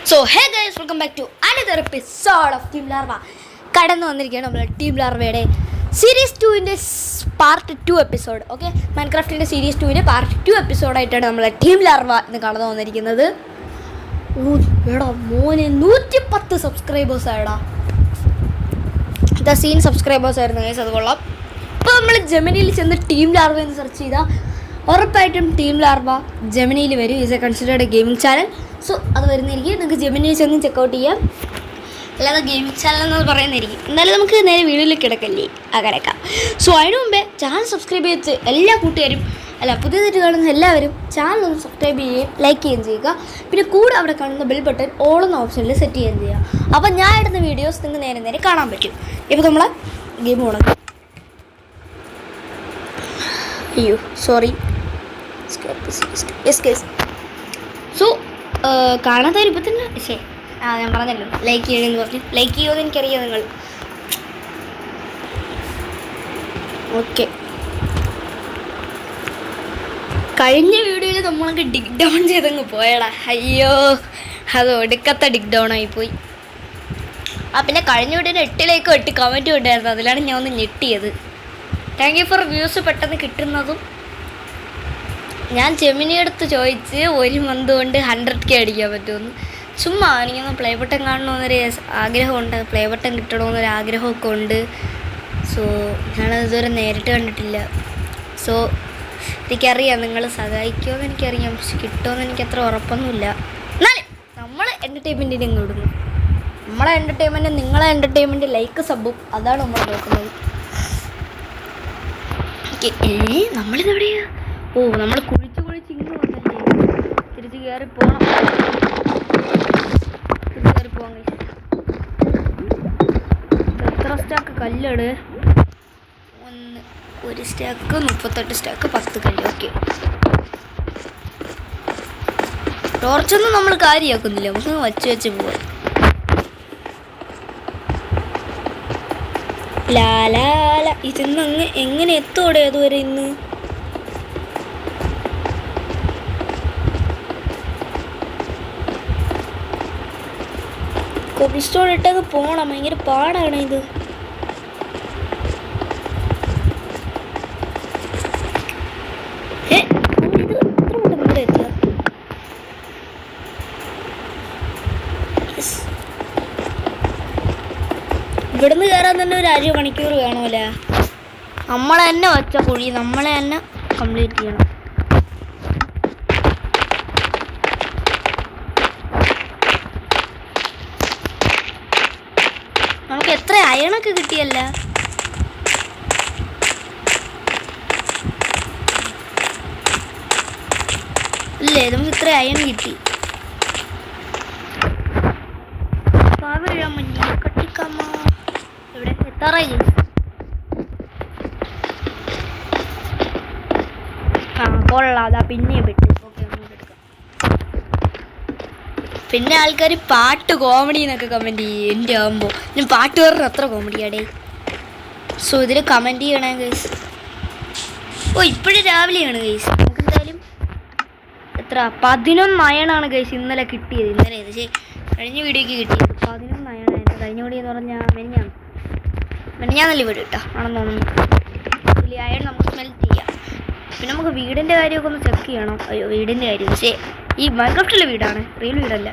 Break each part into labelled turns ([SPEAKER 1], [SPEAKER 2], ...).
[SPEAKER 1] So hey guys, welcome back to another episode of team larva. കടന്നു വന്നിരിക്കുകയാണ് നമ്മൾ team ലാർവയുടെ സീരീസ് 2ൻ്റെ പാർട്ട് 2 എപ്പിസോഡ്. ഓക്കെ, മൈൻക്രാഫ്റ്റിൻ്റെ സീരീസ് 2ൻ്റെ പാർട്ട് 2 എപ്പിസോഡായിട്ടാണ് നമ്മൾ ടീം ലാർവ ഇന്ന് കടന്നു വന്നിരിക്കുന്നത്. എടാ മോനെ 110 സബ്സ്ക്രൈബേഴ്സ് ആയടാ. ദ സീൻ സബ്സ്ക്രൈബേഴ്സ് ആയിരുന്നു ഗൈസ്, അത് കൊള്ളാം. ഇപ്പോൾ നമ്മൾ ജെമിനിയിൽ ചെന്ന് ടീം ലാർവ എന്ന് സെർച്ച് ചെയ്താൽ ഉറപ്പായിട്ടും ടീം ലാർവ ജെമിനിയിൽ വരും. Is A considered A gaming channel. So അത് വരുന്നതായിരിക്കും, നിങ്ങൾക്ക് ജെമിനിയിൽ ചെന്ന് ചെക്കൗട്ട് ചെയ്യാം. അല്ലാതെ ഗെയിമിംഗ് ചാനൽ എന്ന് പറയുന്നതായിരിക്കും. എന്നാലും നമുക്ക് നേരെ വീഡിയോയിലേക്ക് കിടക്കല്ലേ അങ്ങനെയൊക്കെ. സോ അതിന് മുമ്പേ ചാനൽ സബ്സ്ക്രൈബ് ചെയ്ത് എല്ലാ കൂട്ടുകാരും പുതിയതായിട്ട് കാണുന്ന എല്ലാവരും ചാനൽ ഒന്ന് സബ്സ്ക്രൈബ് ചെയ്യുകയും ലൈക്ക് ചെയ്യുകയും ചെയ്യുക. പിന്നെ കൂടെ അവിടെ കാണുന്ന ബെൽ ബട്ടൺ ഓൾ എന്ന ഓപ്ഷനിൽ സെറ്റ് ചെയ്യുകയും ചെയ്യുക. അപ്പോൾ ഞാൻ ഇടുന്ന വീഡിയോസ് നിങ്ങൾക്ക് നേരെ നേരെ കാണാൻ പറ്റും. ഇപ്പോൾ നമ്മളെ ഗെയിം തുടങ്ങും. അയ്യോ സോറി. Yes case. സോ കാണാത്തവർ ഇപ്പം തന്നെ ഞാൻ പറഞ്ഞല്ലോ ലൈക്ക് ചെയ്യണമെന്ന് പറഞ്ഞു. ലൈക്ക് ചെയ്യുമെന്ന് എനിക്കറിയാം നിങ്ങൾ. ഓക്കെ, കഴിഞ്ഞ വീഡിയോയിൽ നമ്മളൊക്കെ ഡിഗ് ഡൗൺ ചെയ്തങ്ങ് പോയടാ. അയ്യോ, അത് ഒടുക്കത്തെ ഡിഗ് ഡൗൺ ആയിപ്പോയി. പിന്നെ കഴിഞ്ഞ വീഡിയോയിൽ 8 കമൻറ്റും ഉണ്ടായിരുന്നു. അതിലാണ് ഞാൻ ഒന്ന് ഞെട്ടിയത്. താങ്ക് യു ഫോർ വ്യൂസ് പെട്ടെന്ന് കിട്ടുന്നതും. ഞാൻ ജെമിനി അടുത്ത് ചോദിച്ച് 1 മന്ത് കൊണ്ട് 100K അടിക്കാൻ പറ്റുമെന്ന്. ചുമ്മാ എനിക്കൊന്ന് പ്ലേ ബട്ടൺ കാണണമെന്നൊരു ആഗ്രഹമുണ്ട്, പ്ലേ ബട്ടൺ കിട്ടണമെന്നൊരു ആഗ്രഹമൊക്കെ ഉണ്ട്. സോ ഞാനതുവരെ നേരിട്ട് കണ്ടിട്ടില്ല. സോ എനിക്കറിയാം നിങ്ങൾ സഹായിക്കുമെന്ന് എനിക്കറിയാം, പക്ഷെ കിട്ടുമെന്ന് എനിക്കത്ര ഉറപ്പൊന്നുമില്ല. എന്നാലും നമ്മൾ എൻ്റർടൈൻമെൻറ്റിന് അങ്ങ് വിടുന്നു. നമ്മളെ എൻ്റർടൈൻമെൻറ്റ്, നിങ്ങളെ എൻ്റർടൈൻമെൻറ്റ്, ലൈക്ക് സബും, അതാണ് നമ്മൾ നോക്കുന്നത്. നമ്മളിതെവിടെയാ? ഓ, നമ്മൾ കുഴിച്ച് ഇങ്ങ് വന്നല്ലേ. തിരിച്ച് കയറി പോകണം. എത്ര സ്റ്റാക്ക് കല്ലാണ്? 1 സ്റ്റാക്ക് 38 സ്റ്റാക്ക് 10 കല്ല്. ഓക്കെ, ടോർച്ചൊന്നും നമ്മൾ കാര്യമാക്കുന്നില്ല, നമുക്ക് വെച്ച് പോവാം. ലാലാല, ഇതിന്ന് എങ്ങനെ എത്തോടെ അതുവരെ? ഇന്ന് കോബിസ്റ്റോൺ ഇട്ടൊക്കെ പോകണം, ഭയങ്കര പാടാണ് ഇത്. ഇവിടുന്ന് കയറാൻ തന്നെ ഒരു 1 മണിക്കൂർ വേണമല്ലേ. നമ്മളെ തന്നെ വച്ച കുഴി നമ്മളെ തന്നെ കംപ്ലീറ്റ് ചെയ്യണം. നമുക്ക് എത്ര അയണൊക്കെ കിട്ടിയല്ല. ഇല്ലേ, നമുക്ക് ഇത്ര അയൺ കിട്ടി. ഇവിടെ എത്താറായി. കൊള്ളാതാ, പിന്നെ വിട്ട്. ഓക്കെ, നമുക്ക് എടുക്കാം. പിന്നെ ആൾക്കാർ പാട്ട് കോമഡി എന്നൊക്കെ കമൻറ്റ് ചെയ്യും. എൻ്റെ ആകുമ്പോൾ ഞാൻ പാട്ട് പറഞ്ഞ അത്ര കോമഡിയാടേ. സോ ഇതിൽ കമൻറ്റ് ചെയ്യണേ ഗൈസ്. ഓ, ഇപ്പോഴും രാവിലെയാണ് ഗൈസ്. നമുക്ക് എന്തായാലും എത്ര 11 അയണാണ് ഗൈസ് ഇന്നലെ കിട്ടിയത്. ഇന്നലെ പക്ഷേ കഴിഞ്ഞ വീഡിയോയ്ക്ക് കിട്ടിയത് 11 അയണായിരുന്നു. കഴിഞ്ഞ വീഡിയോ എന്ന് പറഞ്ഞാൽ മെനിഞ്ഞാന്നല്ലേ വീഡിയോ കേട്ടോ ആണെന്ന് തോന്നുന്നു. ഇതിൽ അയൺ നമുക്ക് സ്മെൽറ്റ് ചെയ്യാം. പിന്നെ നമുക്ക് വീടിൻ്റെ കാര്യമൊക്കെ ഒന്ന് ചെക്ക് ചെയ്യണം. അയ്യോ, വീടിൻ്റെ കാര്യം പക്ഷേ ഈ മൈൻക്രാഫ്റ്റിലെ വീടാണ്, റിയൽ വീടല്ല.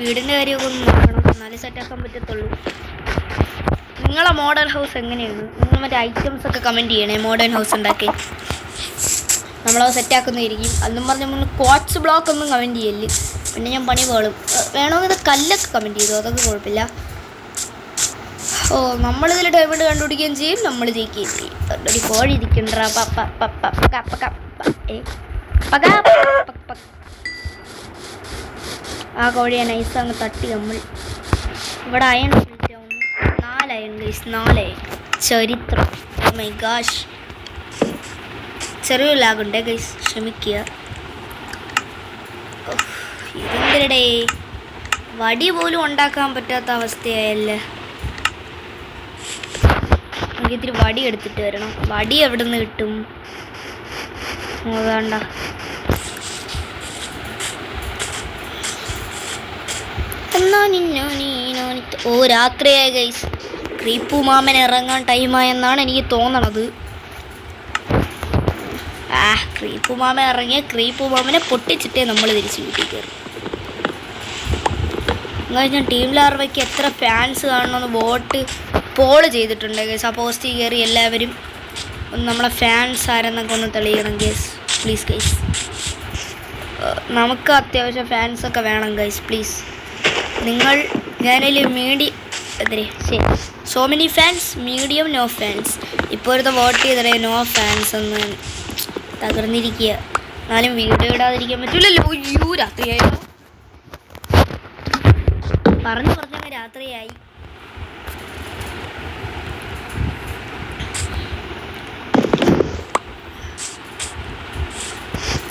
[SPEAKER 1] വീടിൻ്റെ കാര്യമൊക്കെ ഒന്ന് നോക്കണം, എന്നാലേ സെറ്റാക്കാൻ പറ്റത്തുള്ളൂ. നിങ്ങളെ മോഡേൺ ഹൗസ് എങ്ങനെയാണ്? നിങ്ങൾ മറ്റേ ഐറ്റംസൊക്കെ കമൻറ്റ് ചെയ്യണേ. മോഡേൺ ഹൗസ് ഉണ്ടാക്കി നമ്മളത് സെറ്റാക്കുന്നതായിരിക്കും. അതെന്നും പറഞ്ഞ് നമ്മൾ ക്വാർട്സ് ബ്ലോക്ക് ഒന്നും കമൻറ്റ് ചെയ്യല്, പിന്നെ ഞാൻ പണി പോളും. വേണമെങ്കിൽ ഇത് കല്ലൊക്കെ കമൻറ്റ് ചെയ്തു, അതൊക്കെ കുഴപ്പമില്ല. ഓ, നമ്മളിതിൽ ഡയമണ്ട് കണ്ടുപിടിക്കുകയും ചെയ്യും, നമ്മൾ ജയിക്കുകയും ചെയ്യും. ഒരു കോഴി ഇരിക്കണ്ട. ആ കോഴിയെ നൈസ് അങ്ങ് തട്ടി നമ്മൾ. ഇവിടെ അയൺ 4 അയൺ ഗൈസ്, 4 അയൺ. ചരിത്രം. ഓ മൈ ഗാഷ്, ചെറിയൊരു ലാഗുണ്ടേ ഗൈസ്, ക്ഷമിക്കുക. ഇതെന്തരടേ, വടി പോലും ഉണ്ടാക്കാൻ പറ്റാത്ത അവസ്ഥയായല്ലേ. എനിക്ക് ഇത്തിരി വടി എടുത്തിട്ട് വരണം. വടി എവിടെ നിന്ന് കിട്ടും? വേണ്ട. ഓ രാത്രിയായി ഗൈസ്. ക്രീപ്പു മാമൻ ഇറങ്ങാൻ ടൈമായെന്നാണ് എനിക്ക് തോന്നണത്. ക്രീപ്പു മാമൻ ഇറങ്ങിയ ക്രീപ്പു മാമനെ പൊട്ടിച്ചിട്ടേ നമ്മൾ തിരിച്ച് വീട്ടിൽ കയറി. ഞാൻ ടീം ലാർവയ്ക്ക് എത്ര ഫാൻസ് കാണണമെന്ന് വോട്ട് പോള് ചെയ്തിട്ടുണ്ട് ഗൈസ്. ആ പോസ്റ്റിൽ കയറി എല്ലാവരും നമ്മളെ ഫാൻസ് ആരെന്നൊക്കെ ഒന്ന് തെളിയണം ഗൈസ്, പ്ലീസ് ഗൈസ്. നമുക്ക് അത്യാവശ്യം ഫാൻസൊക്കെ വേണം ഗൈസ്, പ്ലീസ്. നിങ്ങൾ ഞാനതിൽ so many fans, medium, no fans. ഇപ്പോഴത്തെ വോട്ട് ചെയ്തേ നോ ഫാൻസ് എന്ന് തകർന്നിരിക്കുക. എന്നാലും വീഡിയോ ഇടാതിരിക്കാൻ പറ്റില്ലല്ലോ. രാത്രിയായോ പറഞ്ഞങ്ങ് രാത്രിയായി.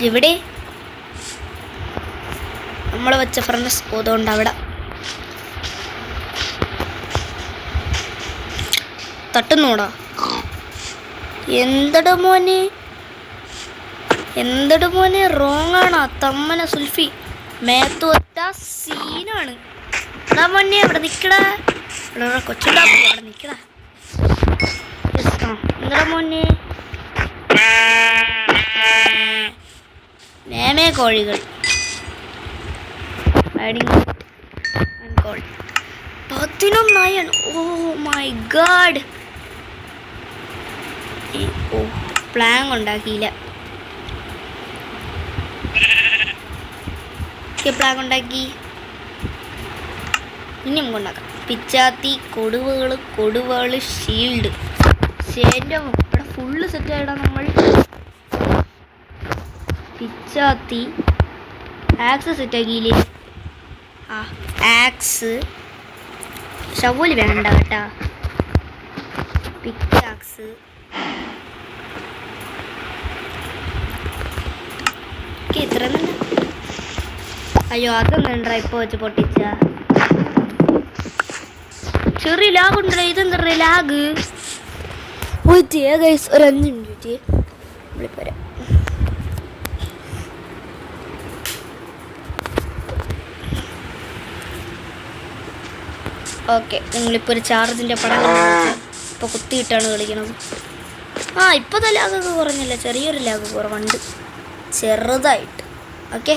[SPEAKER 1] ഇവിടെ നമ്മൾ വെച്ച ഫ്രണ്ട്സ് പോതുകൊണ്ട് അവിടെ തട്ടുന്നോടാ. എന്തട മോനെ റോങ് ആണോ തമ്മന സുൽഫി? മേത്തോറ്റ സീനാണ്. എടാ മോനെ അവിടെ നിൽക്കടാ, കൊച്ചുണ്ടാ അവിടെ നിൽക്കടാ. എന്താ മോനെ മേമേ കോഴികൾ 11. Oh my god. പ്ലാൻ ഉണ്ടാക്കിയില്ല. പ്ലാൻ ഉണ്ടാക്കി ഇനി നമുക്ക് ഉണ്ടാക്കാം. പിച്ചാത്തി, കൊടുവകള്, ഷീൽഡ്. ഇവിടെ ഫുള്ള് സെറ്റ് ആയിടാം നമ്മൾ. പിച്ചാത്തി, ആക്സ് സെറ്റ് ആക്കിയില്ലേ? ആക്സ് ഷവല് വേണ്ട കേട്ടാ. പിക്കാക്സ്, ഇത്ര തന്നെ. അയ്യോ അതൊന്നും ഇപ്പോൾ വെച്ച് പൊട്ടിച്ച ചെറിയ ലാഗ് ഉണ്ടല്ലോ. ഇതെന്താ ലാഗ്? ഒരു 5 മിനിറ്റ് വിളിപ്പോരാ. ഓക്കെ, നിങ്ങളിപ്പോൾ ഒരു ചാർജിൻ്റെ പടം ഇപ്പോൾ കുത്തിയിട്ടാണ് കളിക്കണത്. ഇപ്പോൾ ലാഗൊക്കെ കുറഞ്ഞില്ല, ചെറിയൊരു ലാഗ് കുറവുണ്ട്, ചെറുതായിട്ട്. ഓക്കെ,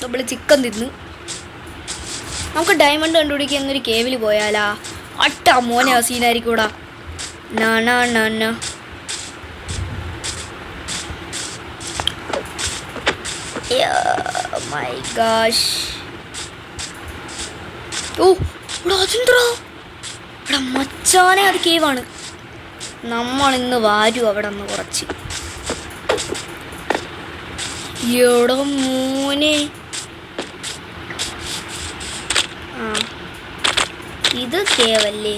[SPEAKER 1] നമ്മൾ ചിക്കൻ തിന്ന് നമുക്ക് ഡയമണ്ട് കണ്ടുപിടിക്കുക. എന്നൊരു കേവിൽ പോയാലാ? മോനെ ആ സീനായിരിക്കൂടാ. My gosh. അതെന്തോ മച്ചാനെ, അത് കേവാണ്. നമ്മളിന്ന് വാരും അവിടെ നിന്ന് കുറച്ച്. എവിടെ മോനെ? ഇത് കേവല്ലേ?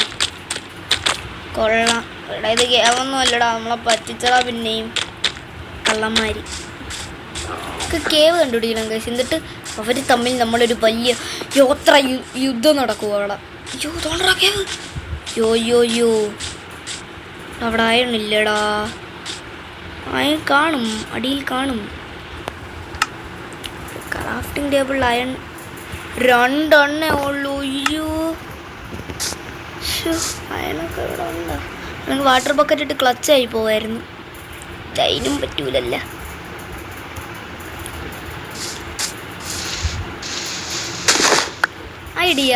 [SPEAKER 1] കൊള്ളാം. എടാ ഇത് കേവൊന്നും അല്ലടാ, നമ്മളെ പറ്റിച്ചടാ. പിന്നെയും കള്ളന്മാര് കേവ് കണ്ടുപിടിക്കണം കേസ്. എന്നിട്ട് അവർ തമ്മിൽ നമ്മളൊരു വലിയ യുദ്ധം നടക്കുക അവിടെ. തോന്നടാ കേവ്. യോ അവിടെ അയണില്ലടാ. അയൺ കാണും, അടിയിൽ കാണും. ക്രാഫ്റ്റിംഗ് ടേബിൾ അയൺ 2 എണ്ണേ ഉള്ളൂ. അയണൊക്കെ ഇവിടെ ഉണ്ടോ? നമുക്ക് വാട്ടർ ബക്കറ്റ് ഇട്ട് ക്ലച്ചായി പോവായിരുന്നു. അതിനും പറ്റൂലല്ല. ഐഡിയ.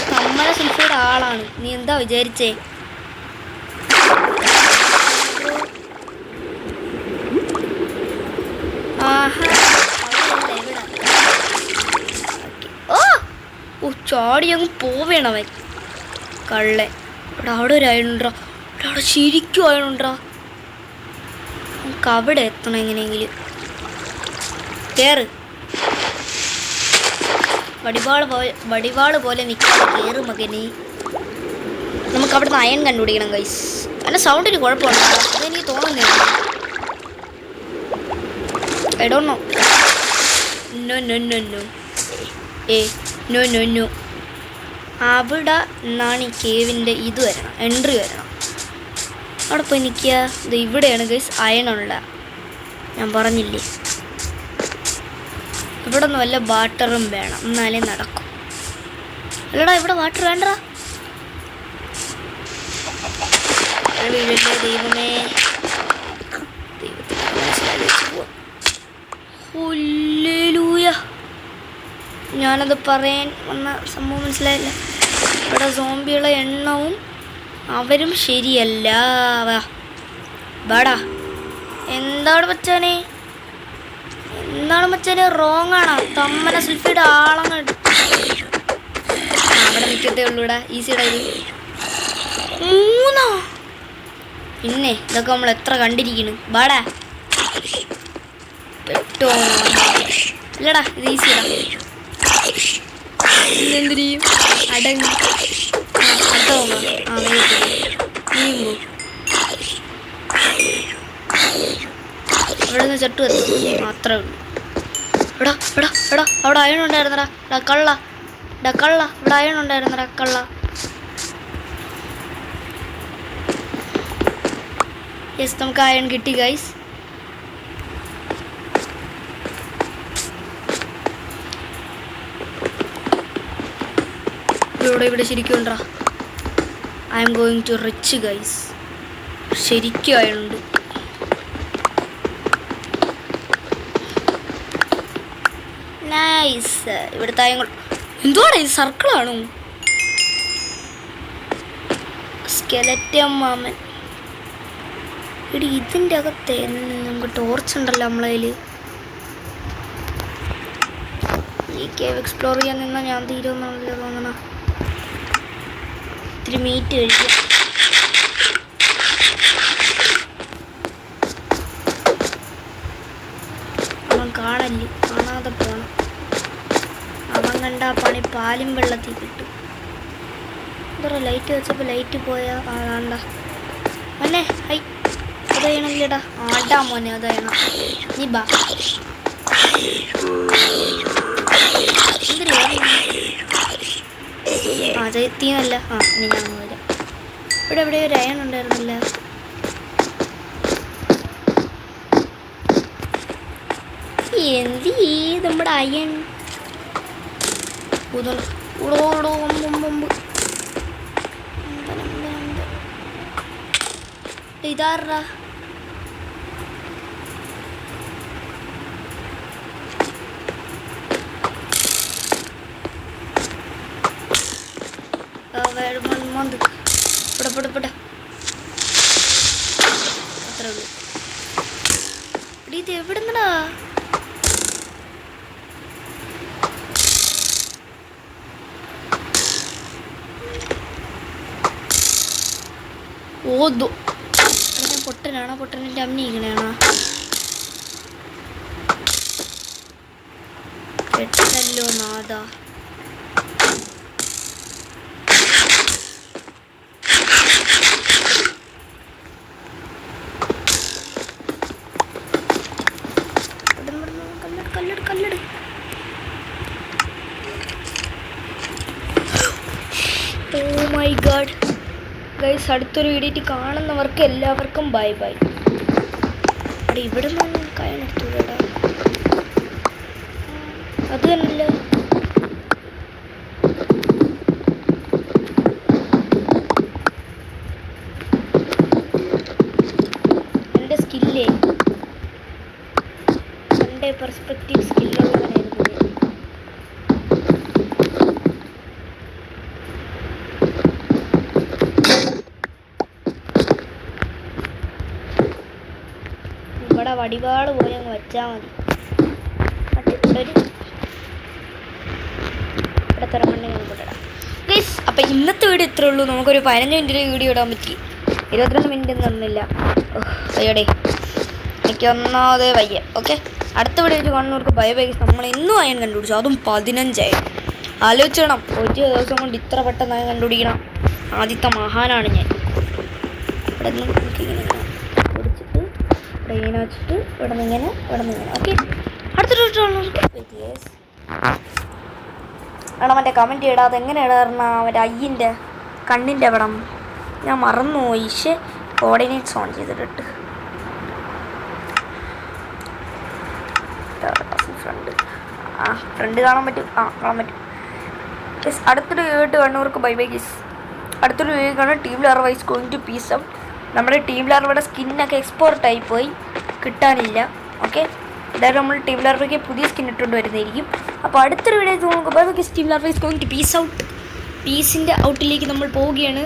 [SPEAKER 1] കമ്മല സുൽഫയുടെ ആളാണ്. നീ എന്താ വിചാരിച്ചേ? ചാടി അങ്ങ് പോവേണവൻ കള്ളെ. അവിടെ ഒരു അയണുണ്ടോ? അവിടെ ശരിക്കും അയണുണ്ടോ? നമുക്ക് അവിടെ എത്തണം എങ്ങനെയെങ്കിലും. കേറ്. വടിവാള് പോലെ നിൽക്കാതെ കയറും മകനെ. നമുക്ക് അവിടുന്ന് അയൺ കണ്ടുപിടിക്കണം ഗൈസ്. അതിൻ്റെ സൗണ്ടിന് കുഴപ്പമുണ്ടോ? അതെനിക്ക് തോന്നുന്നില്ല. I don't know. നോ. അവിടെ നിന്നാണ് ഈ കേവിൻ്റെ ഇത് വരണം, എൻട്രി വരണം. അവിടെ പോയി നിൽക്കുക. ഇത് ഇവിടെയാണ് ഗൈസ് അയണുള്ള. ഞാൻ പറഞ്ഞില്ലേ. ഇവിടെ നിന്ന് വല്ല വാട്ടറും വേണം, എന്നാലേ നടക്കും. അല്ലടാ ഇവിടെ വാട്ടർ വേണ്ടടാ. ദൈവമേ, ഞാനത് പറയാൻ വന്ന സംഭവം മനസ്സിലായില്ല. ഇവിടെ സോംബികളെ എണ്ണവും അവരും ശരിയല്ല. വാടാ. എന്താണ് മച്ചാനെ, റോങ് ആണോ? തമ്മന സെൽഫിയുടെ ആളങ്ങ് അവിടെ നിൽക്കത്തേ ഉള്ളൂടാ. ഈസിയുടെ 3 പിന്നെ ഇതൊക്കെ നമ്മൾ എത്ര കണ്ടിരിക്കുന്നു. വാടാ പെട്ടോ. ഇല്ലടാ ഇത് ഈസിയടാ. എന്തിരിയും അടങ്ങി അടുത്തോ. നീങ്ങോ അവിടെ നിന്ന് ചട്ടു എത്തും മാത്രമേ ഉള്ളൂ. എടാ എടാ എടാ അവിടെ അയൺ ഉണ്ടായിരുന്നടാ. കള്ള ഇവിടെ അയൺ ഉണ്ടായിരുന്നടാ കള്ള. യെസ് നമുക്ക് അയൺ കിട്ടി ഗൈസ്. ഇവിടെ ശരിക്കും ഉണ്ടാ. I am going to reach guys. ശരിക്കും അയണുണ്ട്. നൈസ്. ഇവിടുത്തെ അയങ്ങൾ എന്തുവാണ് ഇത്? സർക്കിളാണോ? സ്കെലറ്റൻ മാമൻ. ഇടി ഇതിൻ്റെ അകത്തെ നമുക്ക് ടോർച്ച് ഉണ്ടല്ലോ നമ്മളതിൽ. ഈ കേവ് എക്സ്പ്ലോർ ചെയ്യാൻ നിന്നാൽ ഞാൻ തീരുമെന്നാണല്ലോ തോന്നണ. ഇത്തിരി മീറ്റ് കഴിക്കാം. അവൻ കാണാതെ പോണം. അവൻ കണ്ട പണി പാലും വെള്ളത്തിൽ കിട്ടും. എന്താ പറയുക, ലൈറ്റ് വെച്ചപ്പോൾ ലൈറ്റ് പോയാ ആണ്ട മോനെ. ഹൈ അതയണല്ലേടാ. ആണ്ടാ മോനെ അതയണം. നീ ബാ. തീന്നല്ല. ഇനി ഞാൻ വരാം. ഇവിടെ എവിടെയോ ഒരു അയൺ ഉണ്ടായിരുന്നില്ല. എന്ത് നമ്മുടെ അയൺ ഇതാറാ. അത്രേ ഉള്ളൂ. ഇത് എവിടുന്നടാ? ഓതോ ഞാൻ പൊട്ടനാണോ? പൊട്ടനെൻ്റെ അമ്മിക്കണേണോ? പെട്ടല്ലോ നാദാ. കല്ലട്. ഓ മൈ ഗാഡ് ഗൈസ്, അടുത്തൊരു വീഡിയോ കാണുന്നവർക്ക് എല്ലാവർക്കും ബൈ ബൈ. അവിടെ ഇവിടെ നിന്ന് കയണെടുത്തൂടാ. അത് തന്നെയല്ല. എൻ്റെ സ്കില്ലേ എൻ്റെ പെർസ്പെക്റ്റീവ് സ്കില്ലുള്ളവനായിരുന്നു. ഇവിടെ വടിവാള് പോയി അങ്ങ് വെച്ചാൽ മതി. ഇവിടെ തുറമണ്ണി കൊണ്ടിടാം ഗൈസ്. അപ്പം ഇന്നത്തെ വീഡിയോ ഇത്രേ ഉള്ളൂ. നമുക്കൊരു 15 മിനിറ്റിൽ വീഡിയോ ഇടാൻ പറ്റി. 22 മിനിറ്റ് ഒന്നും തന്നില്ല. അയ്യോടെ എനിക്ക് ഒന്നാമതേ വയ്യ. ഓക്കെ, അടുത്ത വീഡിയോ കാണുന്നവർക്ക് ബൈ ബൈ. നമ്മൾ ഇന്നും അയൺ കണ്ടുപിടിച്ചു, അതും 15 ആലോചിക്കണം. ഒരു ദിവസം കൊണ്ട് ഇത്ര പെട്ടെന്ന് അയൺ കണ്ടുപിടിക്കണം. ആദ്യത്തെ മഹാനാണ് ഞാൻ. ഇവിടെ നിന്ന് നമുക്കിങ്ങനെ പിടിച്ചിട്ട് ഇങ്ങനെ വെച്ചിട്ട് ഇവിടെ നിന്ന് ഇങ്ങനെ. ഓക്കെ, അടുത്ത എടാ മറ്റേ കമൻറ്റ് ഇടാതെ എങ്ങനെ ഇടാറുന്ന മറ്റേ അയ്യൻ്റെ കണ്ണിൻ്റെ പടം ഞാൻ മറന്നുപോയി. കോർഡിനേറ്റ്സ് ഓൺ ചെയ്തിട്ട് ഫ്രണ്ട് കാണാൻ പറ്റും. കാണാൻ പറ്റും ഗൈസ്. അടുത്തൊരു വീഡിയോ കാണുന്നവർക്ക് ബൈ ബൈ ഗൈസ്. അടുത്തൊരു വീഡിയോ കാണാൻ team larva is going to peace out. നമ്മുടെ ടീം ലാർവയുടെ സ്കിന്നൊക്കെ എക്സ്പോർട്ടായി പോയി, കിട്ടാനില്ല. ഓക്കെ, എന്തായാലും നമ്മൾ ടീം ലാർവയ്ക്ക് പുതിയ സ്കിൻ ഇട്ടുകൊണ്ട് വരുന്നതായിരിക്കും. അപ്പോൾ അടുത്തൊരു വീഡിയോ നോക്കുമ്പോൾ team larva is going to peace out. പീസിൻ്റെ ഔട്ടിലേക്ക് നമ്മൾ പോവുകയാണ്.